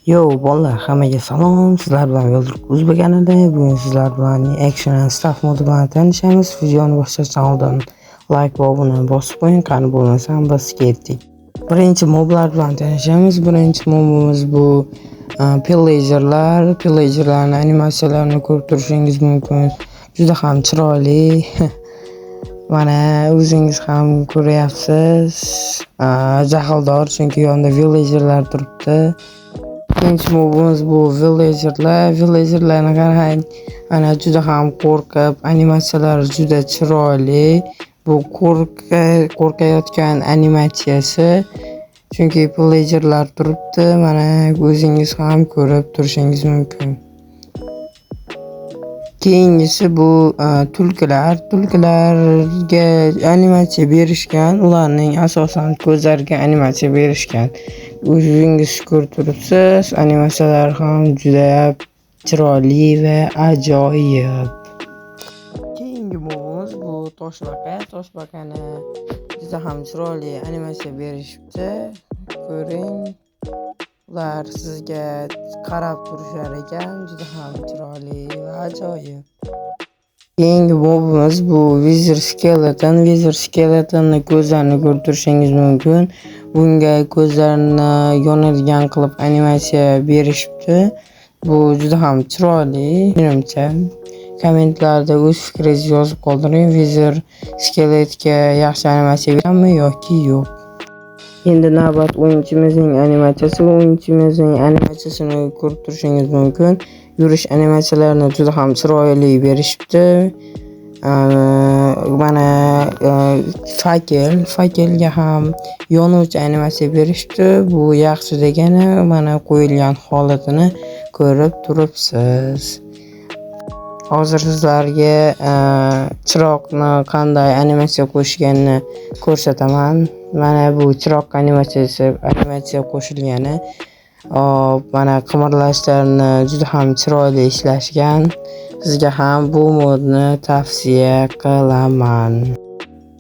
Yo bolalar, hammaga salom. Sizlar bilan Yo'ldirib Uzbek kanalida. Bugun sizlar bilan Action and Stuff modi bilan tanishamiz. Videoni boshlashdan oldin like va obuna bosib qo'ying. Qani bo'lmasam biz ketdik. Birinchi moblar bilan tanishamiz. Birinchi mobimiz bu pillagerlar. Pillagerlarning animatsiyalarini ko'rib turishingiz mumkin. Juda ham chiroyli. Mana o'zingiz ham ko'ryapsiz. Jahldor, chunki yonida villagerlar turibdi. Ikkinchi mobimiz bu villagerlar. Villagerlarni qarang, ana juda ham qo'rqib, animatsiyalari juda chiroyli. Bu qo'rqayotgan animatsiyasi. Chunki villagerlar turibdi. Mana o'zingiz ham ko'rib turishingiz mumkin. Keyingisi bu tulkilar. Tulkilarga animatsiya berishgan. Ularning asosan ko'zlariga animatsiya berishgan. O'zingiz ko'rib turibsiz, animatsiyalar ham juda chiroyli va ajoyib. Keyingi mobimiz bu toshbaqa. Toshbaqani juda ham chiroyli animatsiya berishibdi. Ko'ring. Ular sizga qarab turishar ekan, juda ham chiroyli va ajoyib. Keyingi mobimiz bu Wither Skeleton. Wither Skeletonning ko'zlarini ko'rib turishingiz mumkin. Bunga ko'zlarini yonadigan qilib animatsiya berishibdi. Bu juda ham chiroyli. Menimcha kommentlarda o'z fikringizni yozib qoldiring. Wither Skeletga yaxshi animatsiya berganmi yoki yo'q? Endi navbat o'yinchimizning animatsiyasi. O'yinchimizning animatsiyasini ko'rib turishingiz mumkin. Yurish animatsiyalarini juda ham chiroyli berishibdi. Mana fakelga ham yonuvchi animatsiya berishibdi. Bu yaxshi degani, mana qo'yilgan holatini ko'rib turibsiz. Hozir sizlarga chiroqni qanday animatsiya qo'shganini ko'rsataman. Mana bu chiroq animatsiya qo'shilgani. Mana qimirlashlarni juda ham chiroyli ishlashgan. Sizga ham bu modni tavsiya qilaman.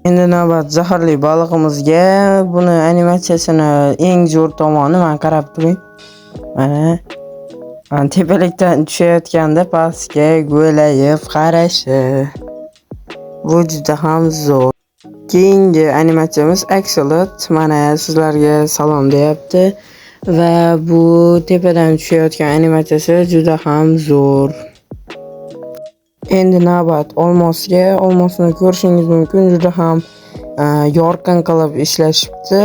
Endi navbat zaharli balig'imizga. Buni animatsiyasini eng zo'r tomoni, mana qarab turing. Mana tepalikdan tushayotganda pastga go'layib qarashi. Bu juda ham zo'r. Keyingi animatsiyamiz Axolot. Mana sizlarga salom deyapti va bu tepadan tushayotgan animatsiyasi juda ham zo'r. Endi navbat olmosga. Olmosni ko'rishingiz mumkin, juda ham yorqin qilib ishlashibdi.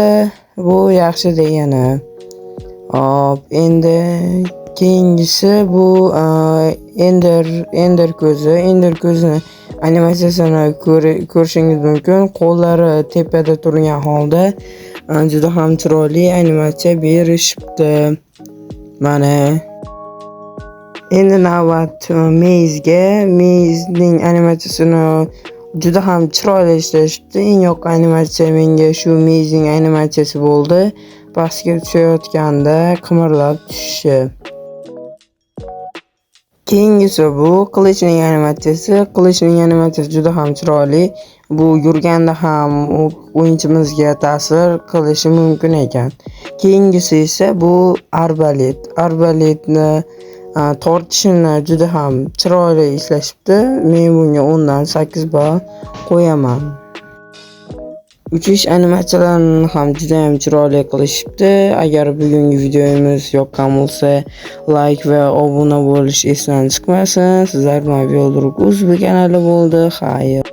Bu yaxshi degani. Endi keyingisi bu Ender ko'zi. Ender ko'zini animatsiyasini ko'rishingiz mumkin. Qo'llari tepada turgan holda juda ham chiroyli animatsiya berishibdi. Mana endi navbat Maze'ga. Maze'ning animatsiyasini juda ham chiroyli ishlashibdi. Eng yoqqan animatsiya menga shu Maze'ning animatsiyasi bo'ldi. Pastga tushayotganda qimirlab tushishi. Keyingisi bu qilichning animatsiyasi. Qilichning animatsiyasi juda ham chiroyli. Bu yurganda ham o'yinchimizga ta'sir qilishi mumkin ekan. Keyingisi esa bu arbalet. Arbaletni tortishini juda ham chiroyli ishlashibdi. Men bunga 10 dan 8 ball qo'yaman. Uchish animatsiyalarini ham juda ham chiroyli qilishibdi. Agar bugungi videomiz yoqqan bo'lsa, like va obuna bo'lish esdan chiqmasin. Sizlar bilan Yo'ldirib Uzbek kanali bo'ldi. Xayr.